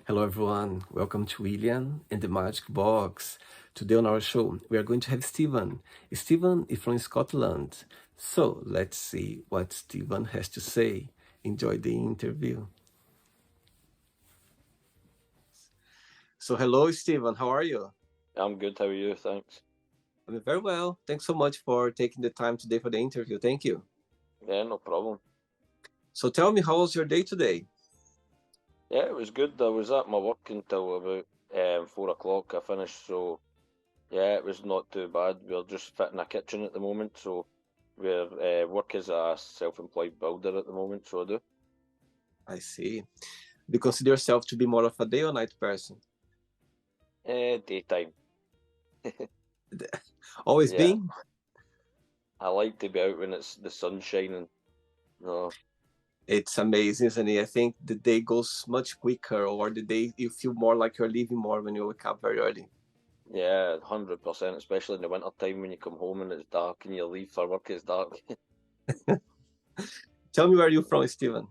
Hello, everyone. Welcome to William and the Magic Box. Today on our show, we are going to have Steven. Steven is from Scotland. So let's see what Steven has to say. Enjoy the interview. So, hello, Steven. How are you? I'm good. How are you? Thanks. I'm very well. Thanks so much for taking the time today for the interview. Thank you. Yeah, no problem. So, tell me, how was your day today? Yeah, it was good. I was at my work until about 4 o'clock. I finished, so yeah, it was not too bad. We're just fitting a kitchen at the moment, so we're work as a self-employed builder at the moment. So I do. I see. Do you consider yourself to be more of a day or night person? Daytime. Always Yeah, been? I like to be out when it's the sun's shining. No, It's amazing, isn't it? I think the day goes much quicker, or the day you feel more like you're living more when you wake up very early. yeah, 100%. Especially in the winter time when you come home and it's dark and you leave for work, it's dark. Tell me where you're from, Steven.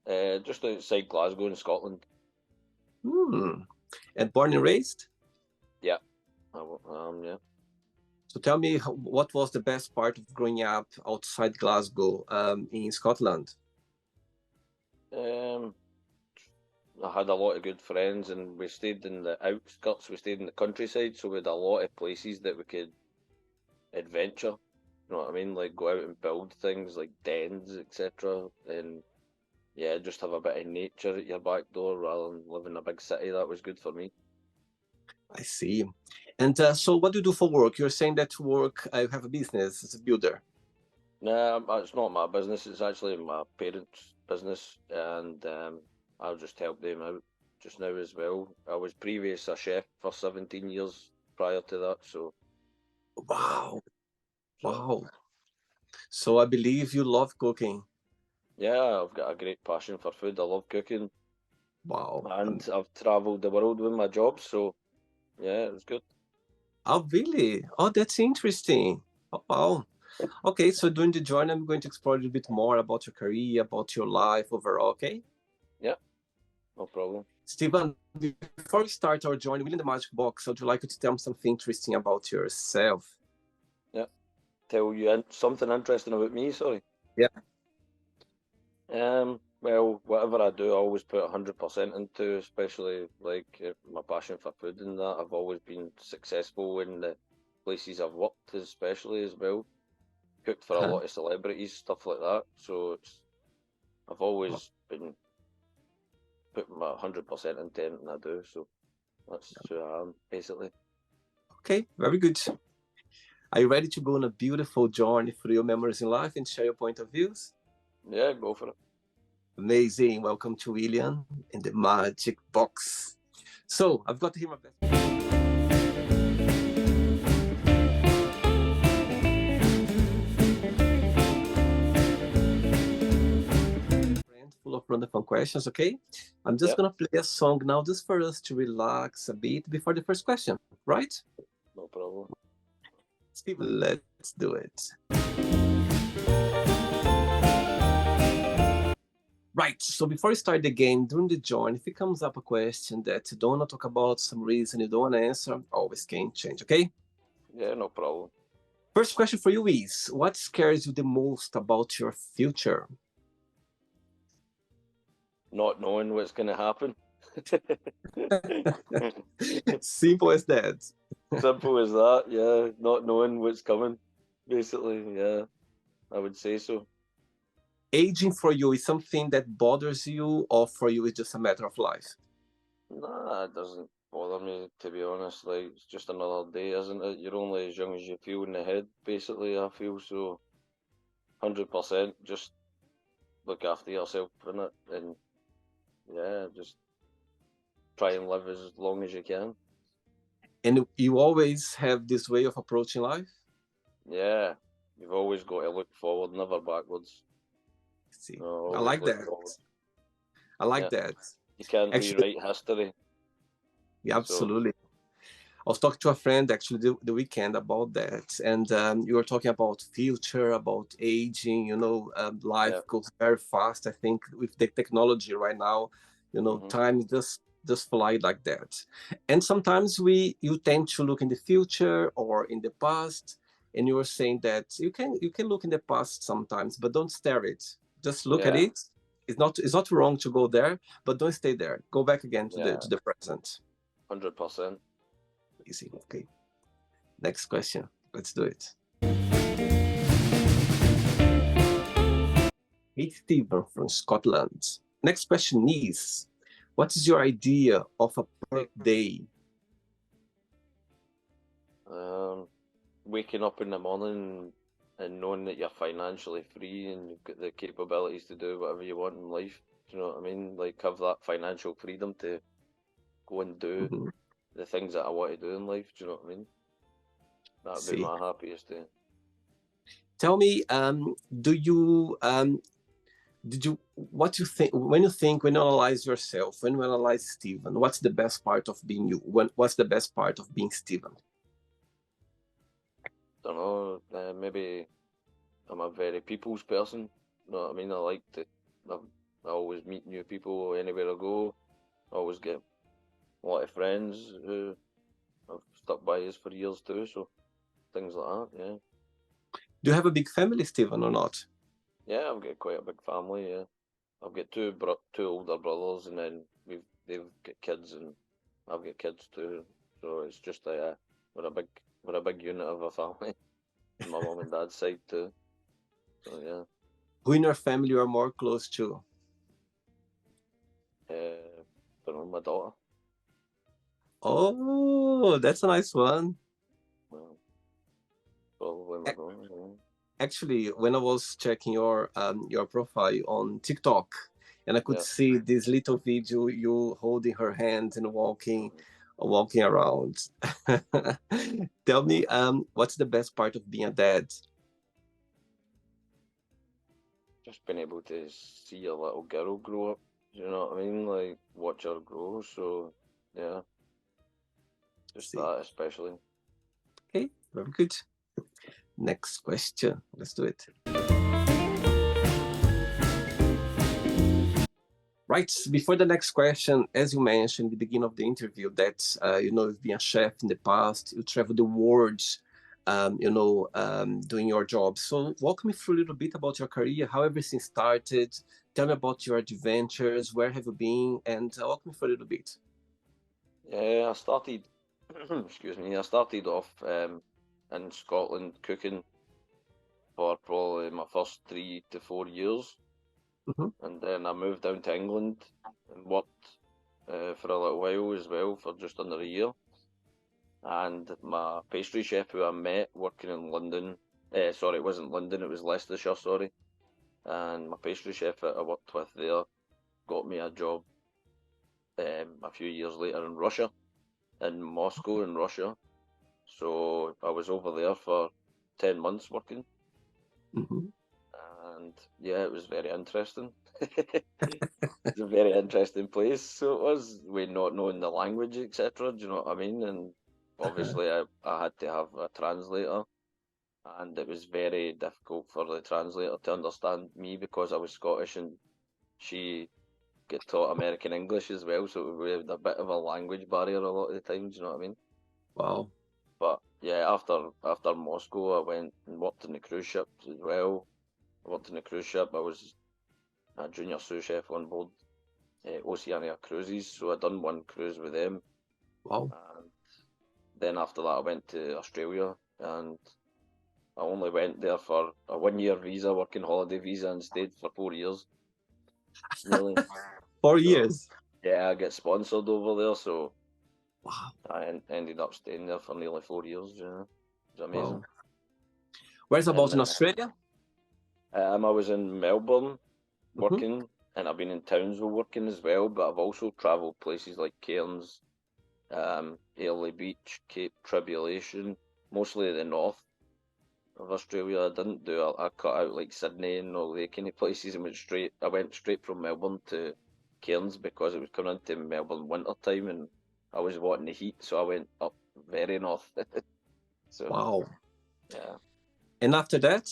Just outside Glasgow in Scotland. Hmm. And born and raised? Yeah, yeah. So tell me, what was the best part of growing up outside Glasgow, in Scotland? Um, I had a lot of good friends, and we stayed in the outskirts. We stayed in the countryside, so we had a lot of places that we could adventure. You know what I mean? Like go out and build things like dens, etc. And yeah, just have a bit of nature at your back door rather than live in a big city. That was good for me. I see. And so what do you do for work? You're saying that work, you have a business as a builder. Nah, it's not my business. It's actually my parents' business, and I'll just help them out just now as well. I was previous a chef for 17 years prior to that, so yeah. Wow. So Wow. So I believe you love cooking. yeah, I've got a great passion for food. I love cooking, Wow. and I've travelled the world with my job. So yeah, it was good. Oh, really? Oh, that's interesting. Oh, wow. Okay, so during the journey, I'm going to explore a little bit more about your career, about your life overall, okay? Yeah, no problem. Steven, before we start our journey within the Magic Box, I'd like you to tell me something interesting about yourself. Yeah, tell you something interesting about me. Sorry. Yeah. Well, whatever I do, I always put 100% into, especially like my passion for food and that. I've always been successful in the places I've worked, especially as well. Cooked for a Uh-huh. lot of celebrities, stuff like that. So I've always been putting my 100% into anything I do. So that's who I am, basically. Okay, very good. Are you ready to go on a beautiful journey through your memories in life and share your point of views? Yeah, go for it. Amazing. Welcome to William in the Magic Box. So, I've got here my best friend full of random fun questions, okay? I'm just Yeah, gonna play a song now just for us to relax a bit before the first question, right? no problem. Let's do it. Right. So before we start the game, during the join, if it comes up a question that you don't want to talk about, some reason you don't want to answer, always can change, okay? Yeah, no problem. First question for you is, what scares you the most about your future? Not knowing what's going to happen. Simple as that. Simple as that, yeah. Not knowing what's coming, basically, yeah. I would say so. Aging for you is something that bothers you, or for you it's just a matter of life? Nah, it doesn't bother me, to be honest. Like, it's just another day, isn't it? You're only as young as you feel in the head, basically, I feel so. 100%, just look after yourself in it, and yeah, just try and live as long as you can. And you always have this way of approaching life? Yeah, you've always got to look forward, never backwards. See, No, I always like look that. forward. I like Yeah, that. you can't Actually, rewrite history, yeah, so absolutely. I was talking to a friend actually the weekend about that, and you were talking about future, about aging. yeah. Life goes very fast. I think with the technology right now, Hmm. time just just fly like that. And sometimes you tend to look in the future or in the past, and you were saying that you can look in the past sometimes, but don't stare it. Just look at Yeah, it. It's not wrong to go there, but don't stay there. Go back again to the yeah, to the present. 100%. Easy. Okay. Next question. Let's do it. Hey, Stephen from Scotland. Next question is, what is your idea of a perfect day? Um, Waking up in the morning and knowing that you're financially free and you've got the capabilities to do whatever you want in life. Do you know what I mean? Like have that financial freedom to go and do Mhm. the things that I want to do in life. Do you know what I mean? That'd be See. my happiest day. Tell me, do you did you what you think when you analyze yourself, when you analyze Steven, what's the best part of being you? What's the best part of being Steven? Don't know. Maybe I'm a very people's person. You know what I mean? I like to. I, I always meet new people anywhere I go. I always get a lot of friends who I've stuck by us for years too. So things like that. Yeah, Do you have a big family, Steven, or not? yeah. I've got quite a big family. Yeah, I've got two older brothers, and then they've got kids, and I've got kids too. So it's just like we're a big unit of a family. My mum and dad's side too. So yeah. Who in your family you are more close to? Don't know, my daughter. Oh, that's a nice one. Well, probably my A- daughter. Yeah. Actually, when I was checking your profile on TikTok, and I could Yeah. see this little video you holding her hand and walking around. Tell me, what's the best part of being a dad? Just being able to see a little girl grow up. You know what I mean? Like watch her grow. So yeah, just See, that especially. okay, very good. Next question. Let's do it. Right. Before the next question, as you mentioned at the beginning of the interview, that you've been a chef in the past, you travel the world, doing your job. So walk me through a little bit about your career, how everything started. Tell me about your adventures. Where have you been? And walk me through a little bit. Yeah, I started. Excuse me. I started off in Scotland cooking for probably my first 3 to 4 years, Hmm. and then I moved down to England and worked for a little while as well for just under a year. And my pastry chef who I met working in London, sorry, it wasn't London, it was Leicestershire, sorry. And my pastry chef that I worked with there got me a job a few years later in Russia, in Moscow in Russia. So I was over there for 10 months working, Hmm. and yeah, it was very interesting. It's a very interesting place. So it was, with not knowing the language, etc. Do you know what I mean? And obviously, I had to have a translator, and it was very difficult for the translator to understand me because I was Scottish and she get taught American English as well, so we had a bit of a language barrier a lot of the times, you know what I mean? Wow. But yeah, after Moscow, I went and worked in the cruise ships as well. I worked in the cruise ship. I was a junior sous chef on board Oceania Cruises, so I done one cruise with them. Wow. And then after that, I went to Australia, and I only went there for a 1 year visa, working holiday visa, and stayed for 4 years nearly. Four So years. yeah, I get sponsored over there, so Wow. I ended up staying there for nearly 4 years. Yeah, it was amazing. Wow. Where's about And in Australia? I was in Melbourne Hmm. working, and I've been in Townsville working as well. But I've also travelled places like Cairns, Airlie Beach, Cape Tribulation, mostly the north of Australia. I didn't do. I cut out like Sydney and all the kind of places and went straight. I went straight from Melbourne to Cairns because it was coming into Melbourne winter time and I was wanting the heat, so I went up very north. So Wow. yeah. And after that?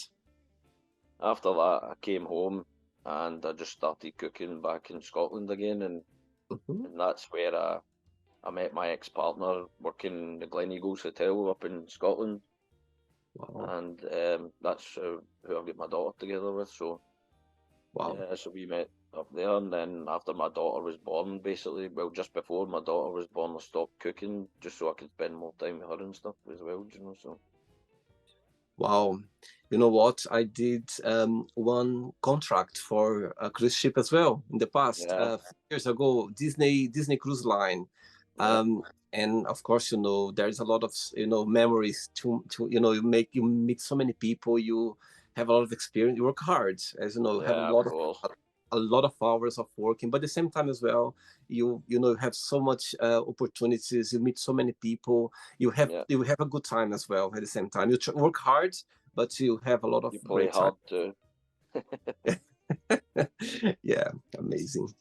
After that, I came home and I just started cooking back in Scotland again, and Mhm. and that's where I met my ex-partner working in the Glen Eagles Hotel up in Scotland, Wow. and that's who I got my daughter together with. So Wow. yeah, so we met up there, and then after my daughter was born, basically, well, just before my daughter was born, I stopped cooking just so I could spend more time with her and stuff as well, you know. So Wow. You know what? I did one contract for a cruise ship as well in the past, yeah, a few years ago, Disney Cruise Line. yeah, Um, and of course, there's a lot of, memories to, you meet so many people, you have a lot of experience, you work hard, as you know, have yeah, of course. a lot of hours of working, but at the same time as well, you have so much opportunities, you meet so many people, Yeah, you have a good time as well at the same time. You work hard, but you have a lot of you play great time. hard too. Yeah, amazing.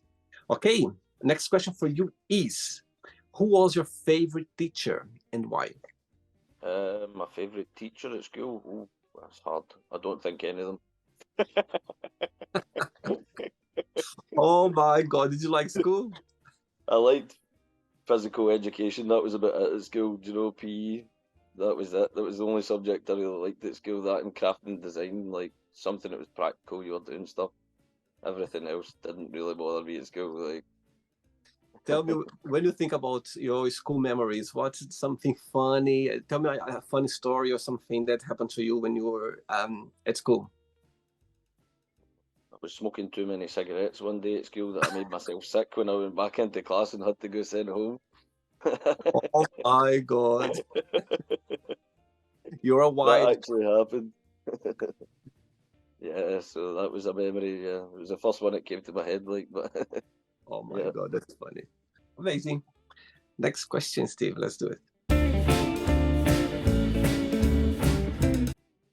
Okay, next question for you is, who was your favorite teacher and why? My favourite teacher at school? Ooh, that's hard. I don't think any of them. Oh my God, did you like school? I liked physical education. That was about it at school. Do you know, PE? That was it. That was the only subject I really liked at school. That and craft and design, like something that was practical. You were doing stuff. Everything else didn't really bother me at school. Like, Tell me, when you think about your school memories, what's something funny? Tell me a funny story or something that happened to you when you were at school. I was smoking too many cigarettes one day at school that I made myself sick when I went back into class and had to go sent home. Oh my God, you're a That wild. actually happened. Yeah, so that was a memory. Yeah, it was the first one that came to my head. Like, but Oh my yeah, God, that's funny. Amazing. Next question, Steve. Let's do it.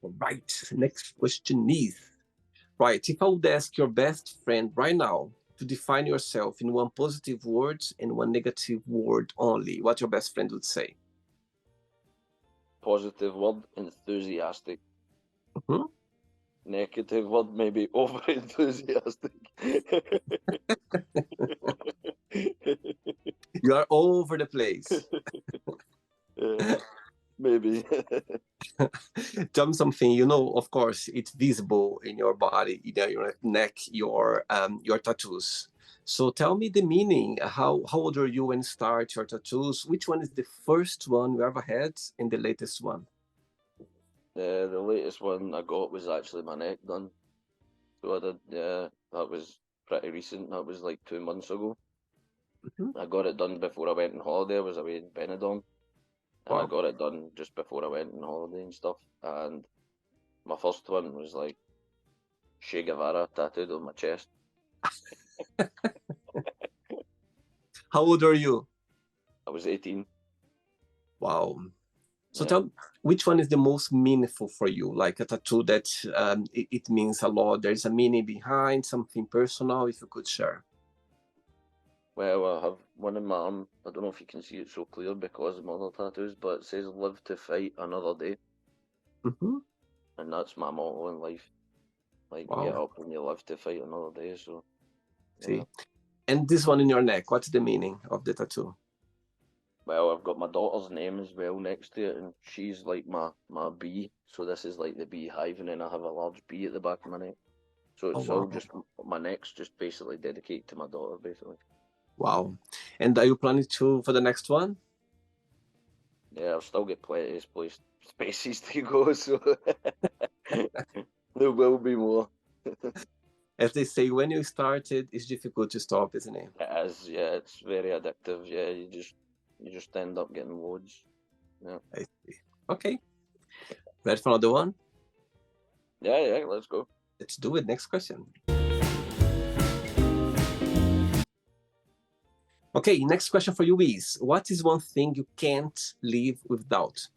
All right. Next question is, right. If I would ask your best friend right now to define yourself in one positive word and one negative word only, what your best friend would say? positive word, enthusiastic. Mhm. Negative word, maybe over enthusiastic. You are all over the place. Yeah, maybe. Tell me something. Of course, it's visible in your body, your neck, your tattoos. So tell me the meaning. How old are you when you start your tattoos? Which one is the first one you ever had and the latest one? The latest one I got was actually my neck done. So I did, yeah, that was pretty recent. That was like 2 months ago. Mhm. I got it done before I went on holiday. I was away in Benidorm, and I Wow. got it done just before I went on holiday and stuff. And my first one was like Che Guevara tattooed on my chest. How old are you? I was 18. Wow. So Yeah. tell me, which one is the most meaningful for you? Like a tattoo that it means a lot. There's a meaning behind something personal. If you could share. Well, I have one in my arm. I don't know if you can see it so clear because of my other tattoos, but it says "Live to fight another day," Hmm. and that's my motto in life. Like, get Wow. up and you live to fight another day. So, yeah. See. And this one in your neck, what's the meaning of the tattoo? Well, I've got my daughter's name as well next to it, and she's like my bee. So this is like the beehive, and then I have a large bee at the back of my neck. So Oh, it's all wow. just my neck's just basically dedicated to my daughter, basically. Wow. And are you planning to for the next one? Yeah, I've still got plenty of spaces to go, so there will be more. As they say, when you started, it's difficult to stop, isn't it? It is, yeah, it's very addictive. Yeah, you just end up getting loads. Yeah, I see. Okay. Ready for another one? yeah, yeah. Let's go. Let's do it. Next question. Okay, next question for you is, what is one thing you can't live without?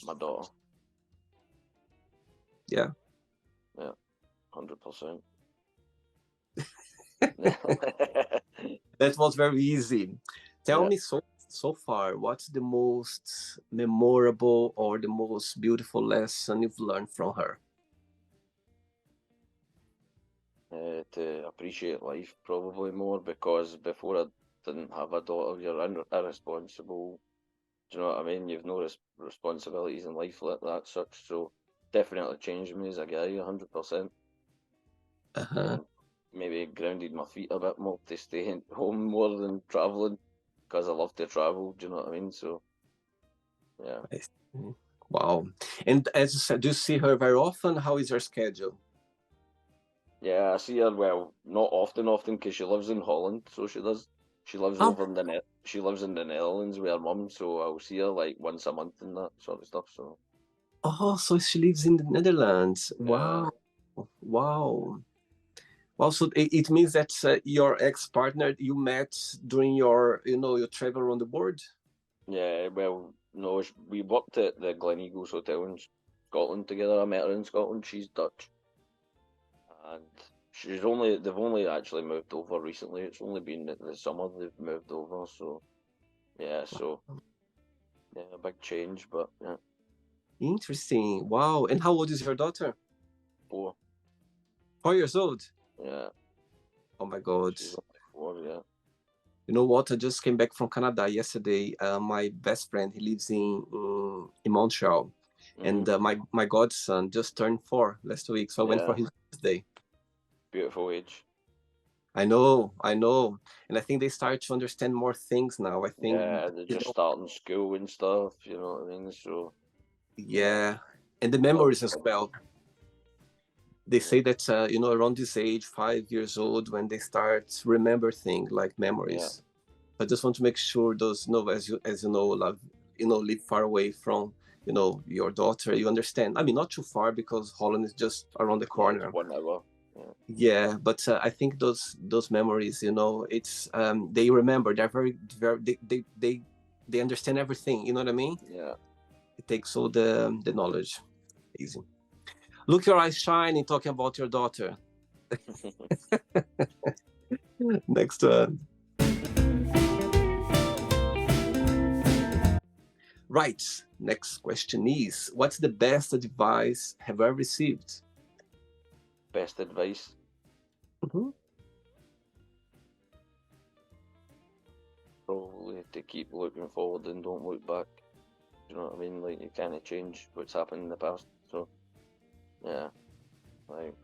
My daughter. Yeah. Yeah, 100%. That was very easy. Tell Yeah. me so far, what's the most memorable or the most beautiful lesson you've learned from her? to appreciate life probably more, because before I didn't have a daughter, you're irresponsible. Do you know what I mean? You've no responsibilities in life like that, such. So definitely changed me as a guy, 100%. Uh-huh. And maybe grounded my feet a bit more to stay home more than traveling, because I love to travel. Do you know what I mean? So yeah. I see. Wow. And as you said, do you see her very often? How is her schedule? Yeah, I see her, well, not often, because she lives in Holland, so she does. She lives Oh, over in she lives in the Netherlands with her mum, so I'll see her like once a month and that sort of stuff. So oh, so she lives in the Netherlands. yeah, Wow. Wow. Wow, so it means that your ex-partner you met during your travel around the world? yeah. Well, no, we worked at the Gleneagles Hotel in Scotland together. I met her in Scotland. She's Dutch, and they've only actually moved over recently. It's only been the summer they've moved over. So yeah, yeah, a big change, but yeah, Interesting. Wow. And how old is your daughter? four. 4 years old. Yeah, Oh my God. she's only four. Yeah. You know what? I just came back from Canada yesterday. My best friend, he lives in Montreal, Hmm. and my godson just turned 4 last week, so I went for Yeah, his birthday. beautiful age. I know, and I think they start to understand more things now. I think, Yeah, they're just starting school and stuff, you know what I mean? So, yeah, yeah, and the that'll be memories as fun. well. They Yeah, say that around this age, 5 years old, when they start remember things like yeah, memories. I just want to make sure those, as you know, love, live far away from, your daughter. You understand? I mean, not too far because Holland is just around the yeah, it's corner. 1 hour. Yeah, Yeah, but I think those memories, it's they remember. They're very, very they understand everything. You know what I mean? yeah. It takes all the knowledge. Easy. Look, your eyes shining talking about your daughter. Next one. Right. Next question is, what's the best advice have I received? Best advice, Mhm. probably to keep looking forward and don't look back. You know what I mean? Like, you can't change what's happened in the past. So, yeah, like,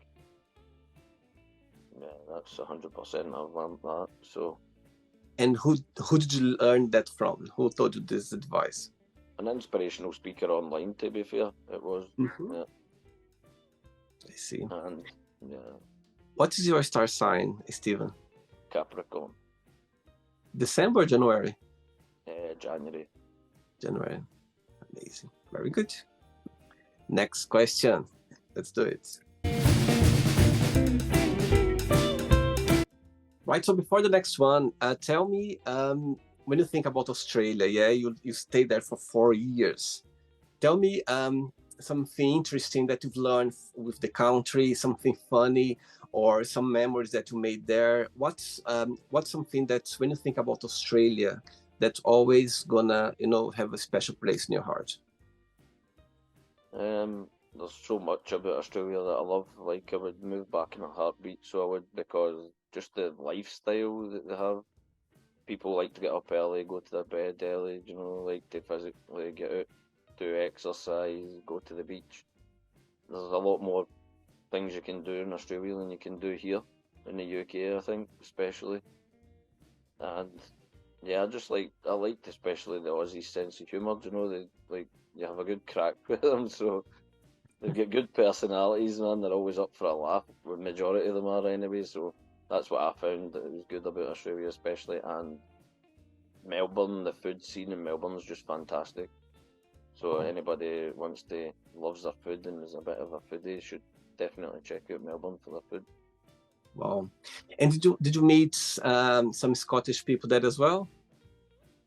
yeah, that's 100%. I've learned that. So, And who did you learn that from? Who told you this advice? an inspirational speaker online, to be fair, it was. Mhm. Yeah, I see. and yeah, What is your star sign, Steven? Capricorn, December, January? January. January. Amazing. Very good. Next question. Let's do it. Right. So before the next one, tell me, when you think about Australia, yeah, you stayed there for 4 years. Tell me something interesting that you've learned with the country, something funny, or some memories that you made there. What's something that when you think about Australia, that's always gonna have a special place in your heart? There's so much about Australia that I love. Like, I would move back in a heartbeat, so I would, because just the lifestyle that they have. People like to get up early, go to their bed early, like to physically get out, do exercise, go to the beach. There's a lot more things you can do in Australia than you can do here in the UK, I think, especially. And yeah, I liked especially the Aussie sense of humour. They like you have a good crack with them, so they've got good personalities, man. They're always up for a laugh. The majority of them are anyway. So that's what I found that was good about Australia, especially. And Melbourne, the food scene in Melbourne is just fantastic. So Oh, anybody loves their food and is a bit of a foodie should definitely check out Melbourne for their food. wow. And did you meet some Scottish people there as well?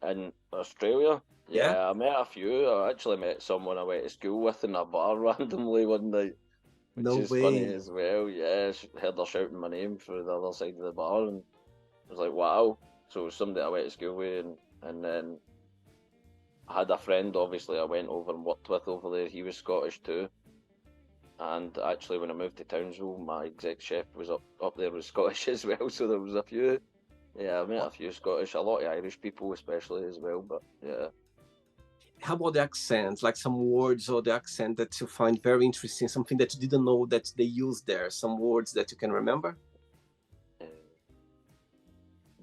In Australia, Yeah. yeah, I met a few. I actually met someone I went to school with in a bar randomly one night, which No is funny way. as well. Yeah, heard her shouting my name through the other side of the bar, and I was like, wow. So it was somebody I went to school with, and then I had a friend, obviously, I went over and worked with over there. He was Scottish too. And actually, when I moved to Townsville, my exec chef was up there was Scottish as well. So there was a few. Yeah, I met a few Scottish, a lot of Irish people especially as well. But yeah. How about the accents, like some words or the accent that you find very interesting, something that you didn't know that they use there, some words that you can remember? Uh,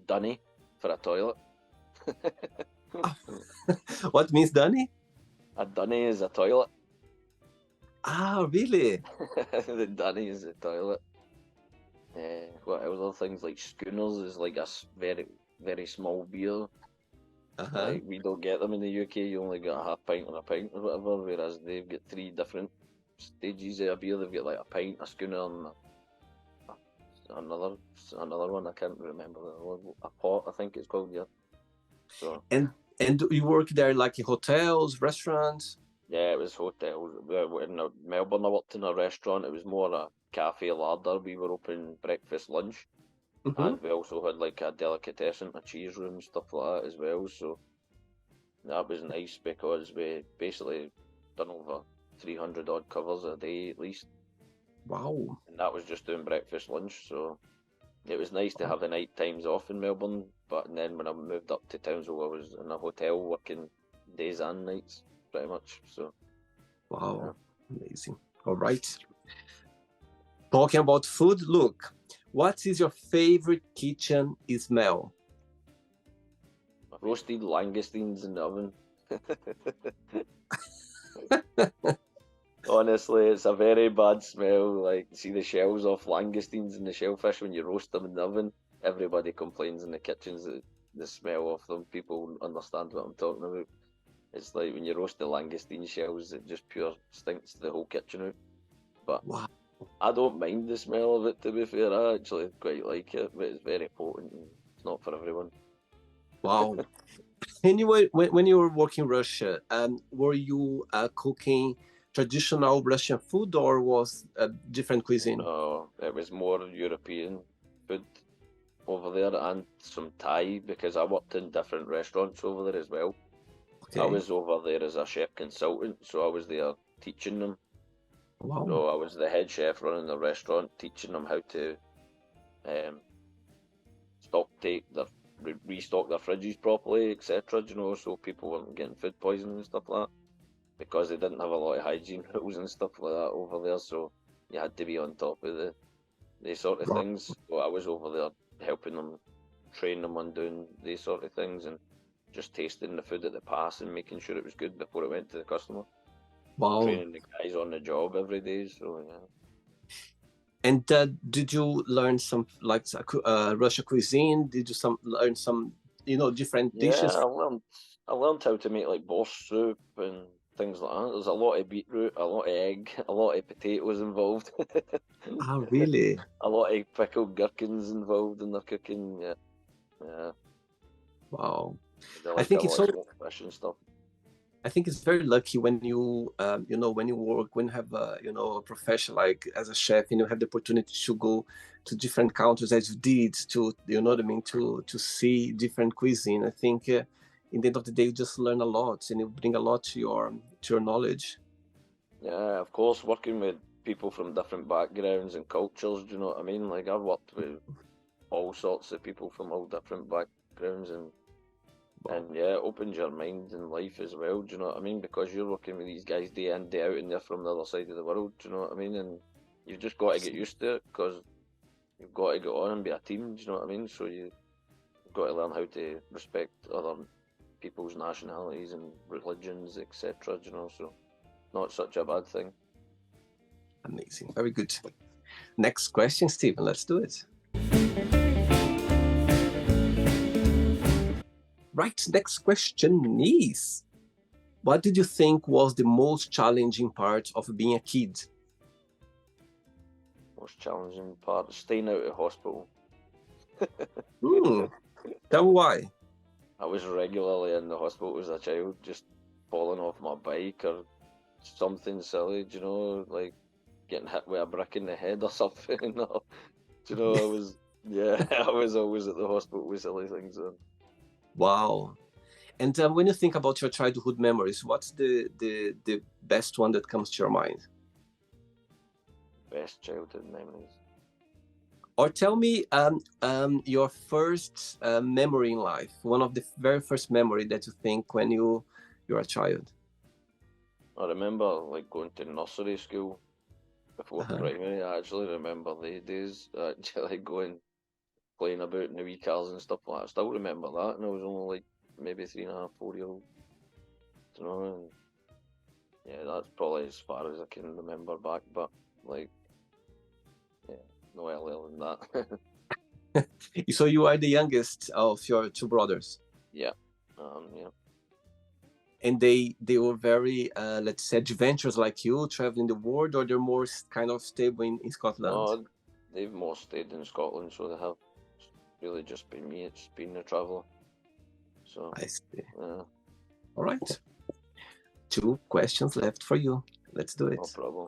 Dunny for a toilet. What means Danny? A dunny is a toilet. Ah, really? The dunny is a toilet. What other things like schooners is like a very, very small beer. Uh-huh. Like we don't get them in the UK. You only get a half pint or a pint or whatever, whereas they've got three different stages of a beer. They've got like a pint, a schooner, and another another one. I can't remember the one. A pot, I think it's called. Yeah. So And and you work there like in hotels, restaurants? yeah, it was hotels. In Melbourne, I worked in a restaurant. It was more a cafe larder. We were open breakfast, lunch, Mm-hmm. and we also had like a delicatessen, a cheese room, stuff like that as well. So that was nice because we basically done over 300 odd covers a day at least, Wow. and that was just doing breakfast, lunch. So it was nice to have the night times off in Melbourne. But then when I moved up to Townsville, I was in a hotel working days and nights pretty much. So yeah. Wow. Amazing. All right. Talking about food, look, what is your favorite kitchen smell? Roasted langoustines in the oven. Honestly, it's a very bad smell. Like, see the shells off langoustines and the shellfish when you roast them in the oven. Everybody complains in the kitchens that the smell of them. People understand what I'm talking about. It's like when you roast the langoustine shells, it just pure stinks the whole kitchen out. But Wow. I don't mind the smell of it, to be fair. I actually quite like it, but it's very potent and it's not for everyone. Wow. Anyway, when you were working in Russia, were you cooking traditional Russian food or was a different cuisine? No, it was more European food over there and some Thai because I worked in different restaurants over there as well. I Okay. was over there as a chef consultant, so I was there teaching them. Wow. So I was the head chef running the restaurant, teaching them how to um, restock their fridges properly, etc. You know, so people weren't getting food poisoning and stuff like that because they didn't have a lot of hygiene rules and stuff like that over there. So you had to be on top of these sort of Wow. things. So I was over there helping them, train them on doing these sort of things and just tasting the food at the pass and making sure it was good before it went to the customer. Wow. Training the guys on the job every day. So yeah. And did you learn some like Russia cuisine? Did you learn some different Yeah, dishes? I learned how to make like borscht soup and things like that. There's a lot of beetroot, a lot of egg, a lot of potatoes involved. Ah, really? A lot of pickled gherkins involved in the cooking. Yeah, yeah. Wow. They I like a think it's lot of so. smoked fish and stuff. I think it's very lucky when you when you work, when you have a profession like as a chef, and you have the opportunity to go to different countries as you did to what I mean to see different cuisine. I think in the end of the day, you just learn a lot and you bring a lot to your knowledge. Yeah, of course, working with people from different backgrounds and cultures, do you know what I mean? Like I've worked with all sorts of people from all different backgrounds Wow. and yeah, it opens your mind in life as well, do you know what I mean? Because you're working with these guys day in, day out, and they're from the other side of the world, do you know what I mean? And you've just got to get used to it because you've got to get on and be a team, do you know what I mean? So you've got to learn how to respect other people's nationalities and religions, etc., do you know? So not such a bad thing. Amazing. Very good. Next question, Stephen. Let's do it. Right. Next question is, what did you think was the most challenging part of being a kid? Most challenging part, staying out of hospital. Hmm. Tell me why. I was regularly in the hospital as a child, just falling off my bike or something silly, do you know, like getting hit with a brick in the head or something. Or, do you know, yeah, I was always at the hospital with silly things. Wow. And when you think about your childhood memories, what's the best one that comes to your mind? best childhood memories. Or tell me your first memory in life, one of the very first memory that you think when you're a child. I remember like going to nursery school before Uh-huh. primary. I actually remember the days actually going playing about in the wee cars and stuff like that. I still remember that, and I was only like maybe 3.5, 4 year old. You know, and yeah, that's probably as far as I can remember back. But like, yeah, no earlier than that. So you are the youngest of your two brothers, Yeah, yeah. and they were very let's say adventurous like you, traveling the world, or they're more kind of stable in Scotland. No, they've more stayed in Scotland, so they have. It's really just been me. It's been the traveller. So, I see. uh, All right, two questions left for you. Let's do no it. problem.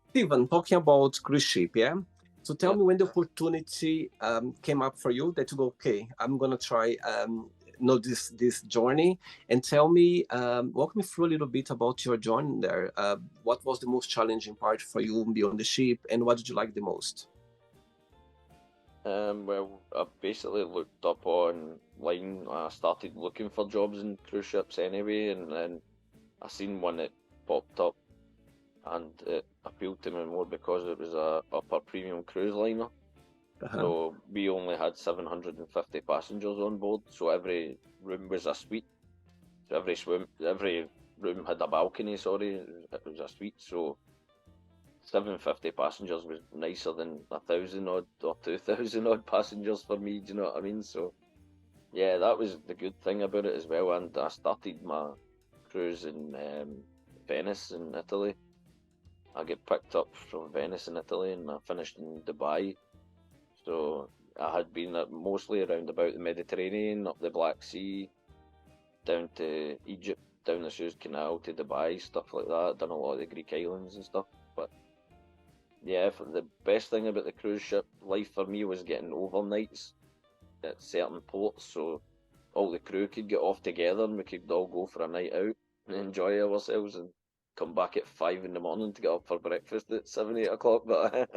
Steven, talking about cruise ship, yeah? So tell Yeah. me when the opportunity came up for you that you go, okay, I'm gonna try know this journey, and tell me, walk me through a little bit about your journey there. What was the most challenging part for you beyond the ship, and what did you like the most? Well, I basically looked up online. I started looking for jobs in cruise ships anyway, and then I seen one that popped up, and it appealed to me more because it was a upper premium cruise liner. Uh-huh. So we only had 750 passengers on board, so every room was a suite. So every room had a balcony. Sorry, it was a suite. So 750 passengers was nicer than 1,000 odd or 2,000 odd passengers for me. Do you know what I mean? So yeah, that was the good thing about it as well. And I started my cruise in Venice in Italy. I get picked up from Venice in Italy, and I finished in Dubai. So I had been mostly around about the Mediterranean, up the Black Sea, down to Egypt, down the Suez Canal to Dubai, stuff like that. Done a lot of the Greek islands and stuff. But yeah, the best thing about the cruise ship life for me was getting overnights at certain ports, so all the crew could get off together and we could all go for a night out and enjoy ourselves and come back at 5 in the morning to get up for breakfast at 7, 8 o'clock. But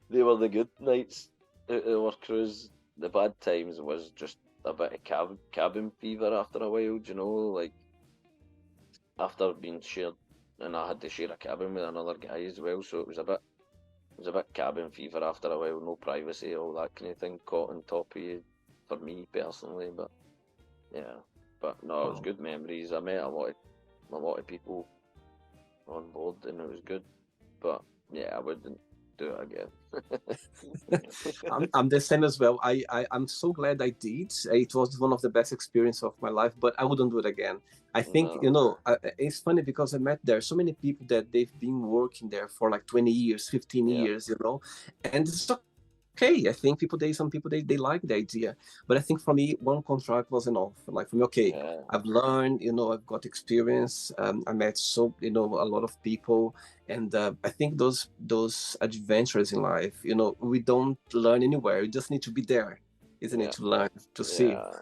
they were the good nights out of our cruise. The bad times was just a bit of cabin fever after a while, you know, like after being shared, and I had to share a cabin with another guy as well, so it was a bit cabin fever after a while, no privacy, all that kind of thing caught on top of you for me personally. But yeah, but no, it was Oh. good memories. I met a lot of people on board, and it was good. But yeah, I wouldn't do it again. I'm the same as well. I'm so glad I did. It was one of the best experiences of my life, but I wouldn't do it again. I think, No, it's funny because I met there so many people that they've been working there for like 20 years, 15 yeah, years, and it's okay. I think some people they like the idea, but I think for me, one contract was enough. Like for me, okay, yeah, I've learned, I've got experience. I met a lot of people, and I think those adventures in life, we don't learn anywhere. We just need to be there, isn't it, yeah, to learn, to see. yeah.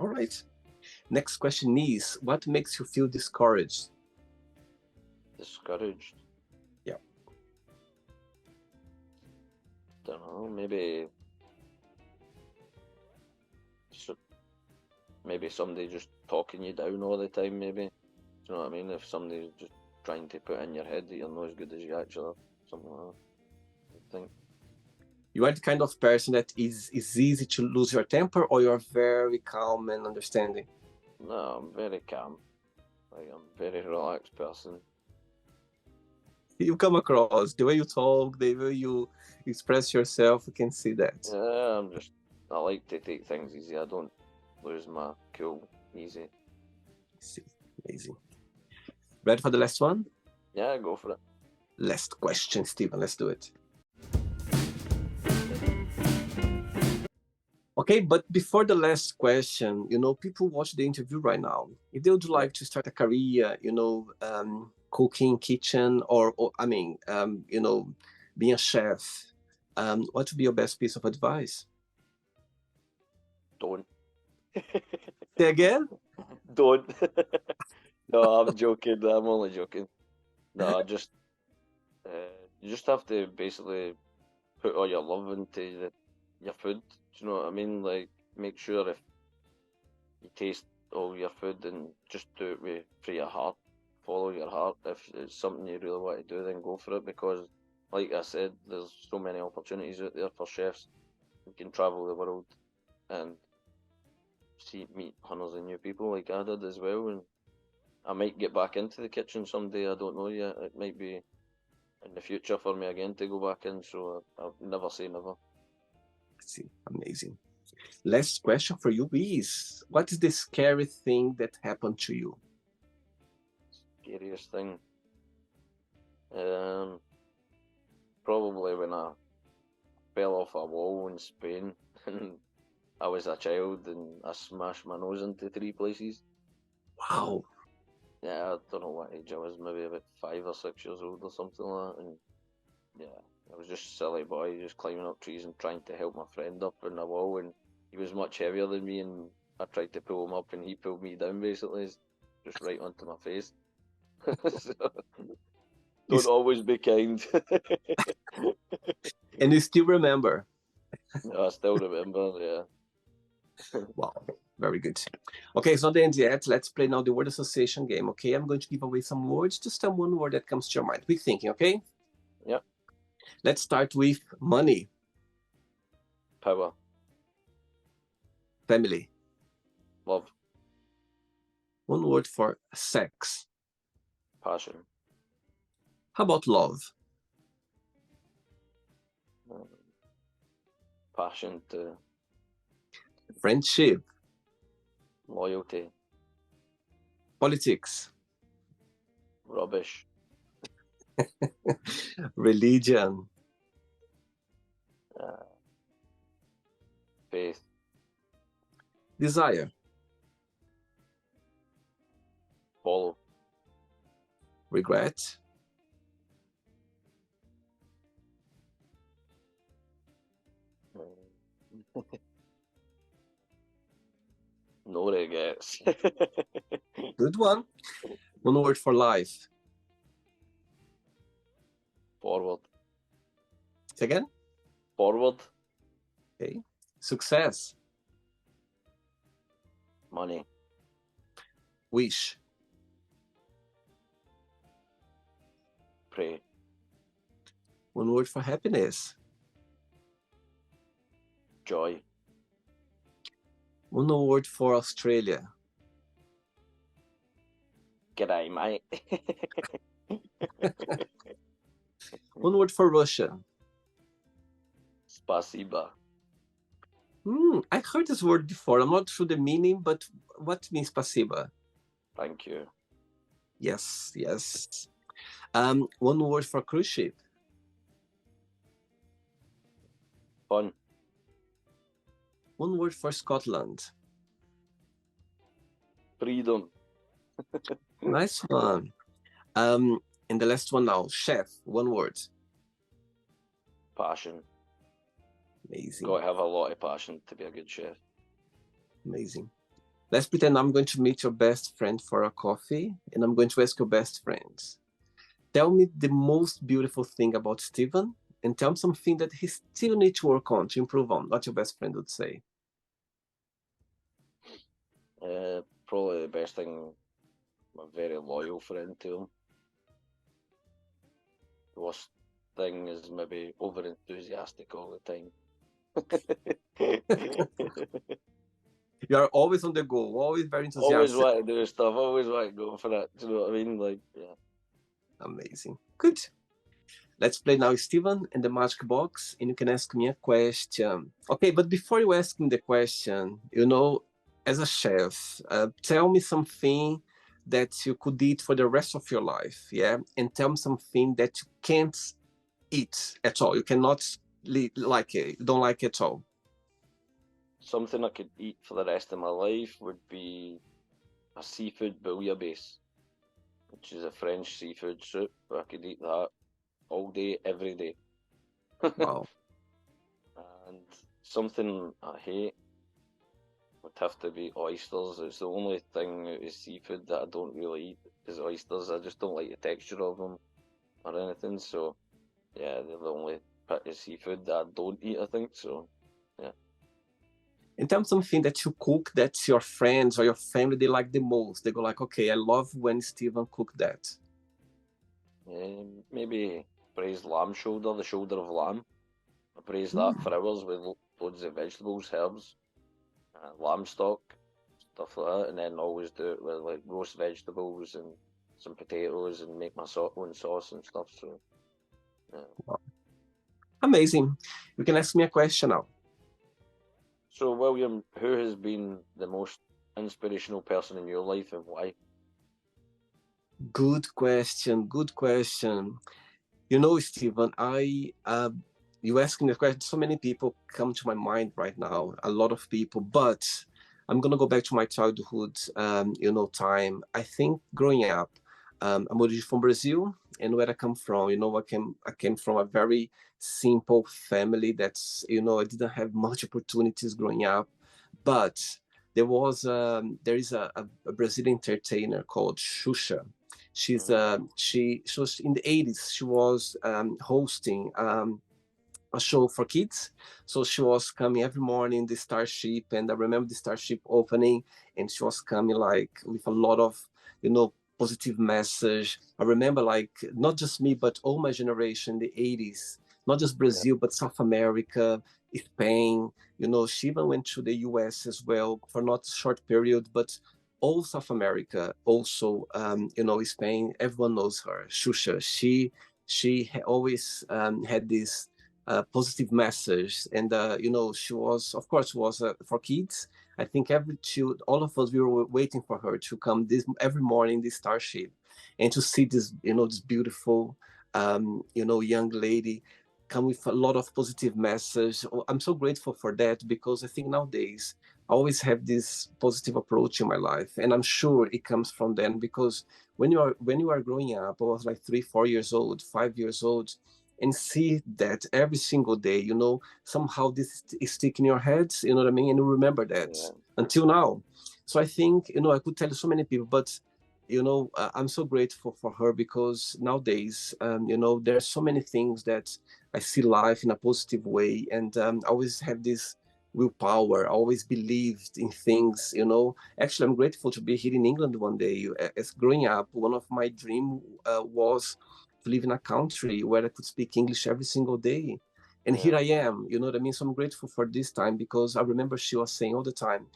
All right. Next question is, what makes you feel discouraged? Discouraged. Yeah. Don't know. So, maybe somebody just talking you down all the time. Maybe. Do you know what I mean? If somebody's just trying to put in your head that you're not as good as you actually are, something like that. I think. You are the kind of person that is easy to lose your temper, or you're very calm and understanding? No, I'm very calm. Like I'm a very relaxed person. You come across the way you talk, the way you express yourself, you can see that. Yeah, I like to take things easy. I don't lose my cool easy. See, amazing. Ready for the last one? Yeah, go for it. Last question, Steven. Let's do it. Okay, but before the last question, people watch the interview right now. If they would Yeah, like to start a career, cooking, kitchen, or I mean, being a chef, what would be your best piece of advice? don't. Say again? Don't. No, I'm joking. I'm only joking. No, you just have to basically put all your love into your food. Do you know what I mean? Like, make sure if you taste all your food and just do it with for your heart. Follow your heart. If it's something you really want to do, then go for it. Because, like I said, there's so many opportunities out there for chefs. You can travel the world and meet hundreds of new people like I did as well. And I might get back into the kitchen someday. I don't know yet. It might be in the future for me again to go back in. So I'll never say never. See, amazing. Last question for you is, what is the scary thing that happened to you? Scariest thing. Probably when I fell off a wall in Spain and I was a child and I smashed my nose into 3 places. Wow. Yeah, I don't know what age I was, maybe about 5 or 6 years old or something like that. And yeah, I was just a silly boy, just climbing up trees and trying to help my friend up in the wall. And he was much heavier than me, and I tried to pull him up, and he pulled me down basically, just right onto my face. So, don't It's, always be kind. and you still remember. I still remember, yeah. Wow, very good. Okay, it's not the end yet. Let's play now the word association game, okay? I'm going to give away some words. Just tell one word that comes to your mind. Quick thinking, okay? Yep. Let's start with money, Power, family. love, One word for sex. passion, How about love? um, passion to Friendship, loyalty, politics, rubbish, religion, uh, faith, desire, follow, regret, um, no regrets. good one. One word for life. Forward, Say again? forward, Okay. Success, money, wish, pray, one word for happiness. joy, One word for Australia. g'day, mate. One word for Russia. Spasiba. I heard this word before. I'm not sure the meaning, but what means spasiba? Thank you. Yes, yes. One word for cruise ship. Fun, One word for Scotland. freedom, Nice one. And the last one now, chef. One word. passion. Amazing. Got to have a lot of passion to be a good chef. Amazing. Let's pretend I'm going to meet your best friend for a coffee, and I'm going to ask your best friends. Tell me the most beautiful thing about Steven, and tell him something that he still needs to work on, to improve on, what your best friend would say. Probably the best thing, I'm a very loyal friend to him. The worst thing is maybe over enthusiastic all the time. You are always on the go, always very Always enthusiastic. want to do stuff, always want to go for it. Do you know what I mean? Like, yeah. Amazing. Good. Let's play now Steven and the magic box, and you can ask me a question. Okay, but before you ask me the question, as a chef, tell me something that you could eat for the rest of your life, yeah? And tell me something that you can't eat at all. You cannot like it, you don't like it at all. Something I could eat for the rest of my life would be a seafood bouillabaisse, which is a French seafood soup. I could eat that all day, every day. Wow. And something I hate, would have to be oysters. It's the only thing out of seafood that I don't really eat is oysters. I just don't like the texture of them or anything. So yeah, they're the only bit of seafood that I don't eat, I think. So yeah. In terms of something that you cook that your friends or your family they like the most, they go like, okay, I love when Steven cooked that. Maybe braised lamb shoulder, the shoulder of lamb. I braise that Mm. for hours with loads of vegetables, herbs, lamb stock, stuff like that, and then always do it with like roast vegetables and some potatoes and make my own sauce and stuff. So yeah. Amazing. You can ask me a question now. So William, who has been the most inspirational person in your life and why? Good question. Good question. You know, Stephen, you asking the question, so many people come to my mind right now, a lot of people, but I'm gonna go back to my childhood, time. I think growing up, I'm originally from Brazil, and where I come from, I came from a very simple family that's, I didn't have much opportunities growing up, but there is a Brazilian entertainer called Xuxa. Hmm. She was in the 80s. She was hosting a show for kids. So she was coming every morning, the Starship, and I remember the Starship opening, and she was coming like with a lot of, positive message. I remember like not just me, but all my generation in the 80s, not just Yeah, Brazil, but South America, Spain. She even went to the US as well for not a short period, but all South America, also, Spain. Everyone knows her, Xuxa. She always had this positive message, and she was, of course, was for kids. I think all of us, we were waiting for her to come this every morning, this Starship, and to see this beautiful, young lady come with a lot of positive message. Oh, I'm so grateful for that, because I think nowadays I always have this positive approach in my life, and I'm sure it comes from then, because when you are growing up, I was like 3, 4 years old, 5 years old, and see that every single day, somehow this is sticking in your head, you know what I mean? And you remember that yeah, until now. So I think, I could tell you so many people, but, I'm so grateful for her, because nowadays, there's so many things that I see life in a positive way. And I always have this willpower. I always believed in things, Actually, I'm grateful to be here in England one day. As growing up, one of my dream was to live in a country where I could speak English every single day. And yeah, here I am, you know what I mean? So I'm grateful for this time, because I remember she was saying all the time,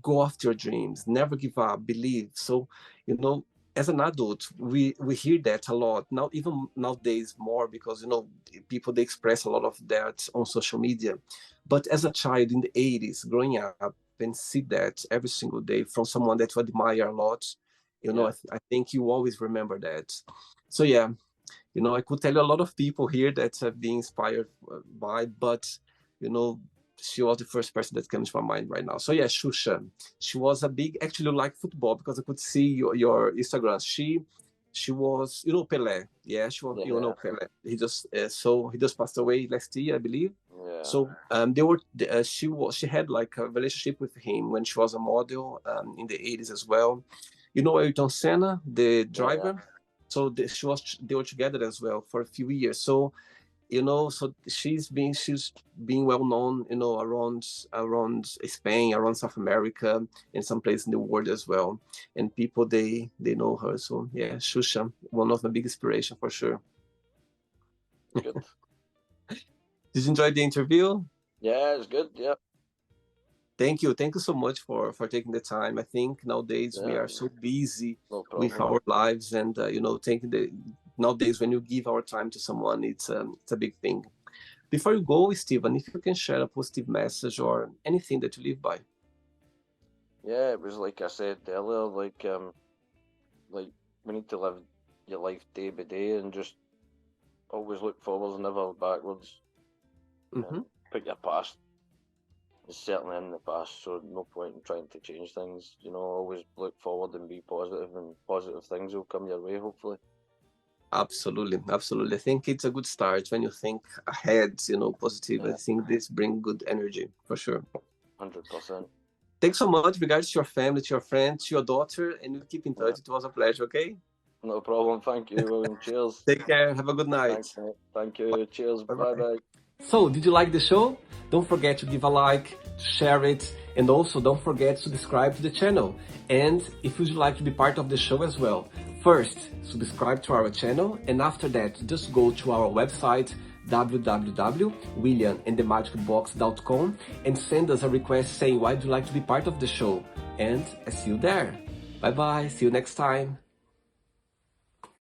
go after your dreams, never give up, believe. So, you know, as an adult, we hear that a lot now, even nowadays more, because people, they express a lot of that on social media. But as a child in the 80s, growing up and see that every single day from someone that you admire a lot, yeah. I think you always remember that. So yeah, I could tell you a lot of people here that have been inspired by, but you know, she was the first person that comes to my mind right now. So yeah, Shusha, she was a big, actually like football, because I could see your Instagram. She was, Pele. Yeah, she was, Yeah, Pele. He just passed away last year, I believe. yeah, So she had like a relationship with him when she was a model in the 80s as well. Ayrton Senna, the yeah. driver. So they were together as well for a few years. So so she's being well known, around Spain, around South America, and some place in the world as well. And people, they know her. So yeah, Shusha, one of my big inspiration for sure. Good. Did you enjoy the interview? Yeah, it's good. Yeah, Thank you so much for taking the time. I think nowadays we yeah. are so busy No with problem. our lives, and taking the nowadays, when you give our time to someone, it's a big thing. Before you go, Stephen, if you can share a positive message or anything that you live by. Yeah, it was like I said earlier. Like we need to live your life day by day and just always look forwards, never backwards. Hmm. Put your past is certainly in the past, so no point in trying to change things. Always look forward and be positive, and positive things will come your way, hopefully. Absolutely, absolutely. I think it's a good start when you think ahead, positive. I Yeah, think this bring good energy for sure. 100%. Thanks so much. Regards to your family, to your friends, to your daughter, and we'll keep in touch. It was a pleasure, okay? No problem. Thank you, William. Cheers. Take care. Have a good night. Thanks, mate. Thank you. Cheers. Bye Bye-bye. bye. So, did you like the show? Don't forget to give a like, to share it, and also don't forget to subscribe to the channel. And if you'd like to be part of the show as well, first, subscribe to our channel, and after that, just go to our website, www.williamandthemagicbox.com, and send us a request saying why would you like to be part of the show. And I see you there. Bye bye, see you next time.